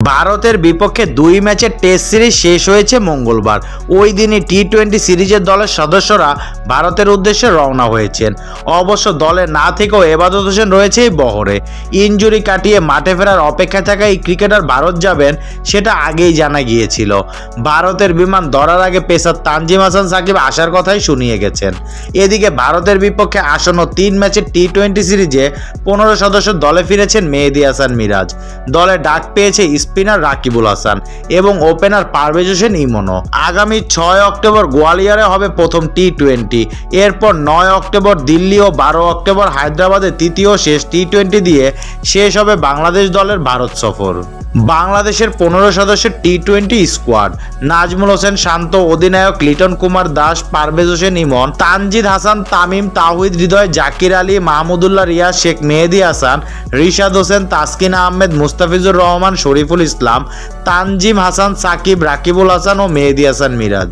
ভারতের বিপক্ষে 2 ম্যাচের টেস্ট সিরিজ শেষ হয়েছে মঙ্গলবার। ওই দিনই টি-20 সিরিজের দলের সদস্যরা ভারতের উদ্দেশ্যে রওনা হয়েছেন। অবশ্য দলে না থেকেও এবাদত হোসেন রয়েছে এই বহরে। ইনজুরি কাটিয়ে মাঠে ফেরার অপেক্ষায় থাকা এই ক্রিকেটার ভারত যাবেন সেটা আগেই জানা গিয়েছিল। ভারতের বিমান ধরার আগে পেসার তানজিম হাসান সাকিব আসার কথাই শুনিয়ে গেছেন। এদিকে ভারতের বিপক্ষে আসন্ন 3 ম্যাচের টি-20 সিরিজে 15 সদস্য দলে ফিরেছেন মেহেদী হাসান মিরাজ। দলে ডাক পেয়েছে স্পিনার রাকিবুল হাসান এবং ওপেনার পারভেজ হোসেন ইমনও। আগামী 6 অক্টোবর গোয়ালিয়রে হবে প্রথম টি-20, এরপর 9 অক্টোবর দিল্লি ও 12 অক্টোবর হায়দ্রাবাদে তৃতীয় শেষ টি-20 দিয়ে শেষ হবে বাংলাদেশ দলের ভারত সফর। বাংলাদেশের 15 সদস্যের টি-20 স্কোয়াড: নাজমুল হোসেন শান্ত, অধিনায়ক লিটন কুমার দাস, পারভেজ হোসেন ইমন, তানজিদ হাসান তামিম, তাওহিদ হৃদয়, জাকির আলী, মাহমুদুল্লাহ রিয়াজ, শেখ মেহেদী হাসান, রিশাদ হোসেন, তাসকিন আহমেদ, মুস্তাফিজুর রহমান, শরীফুল ইসলাম, তানজিম হাসান সাকিব, রাকিবুল হাসান ও মেহেদী হাসান মিরাজ।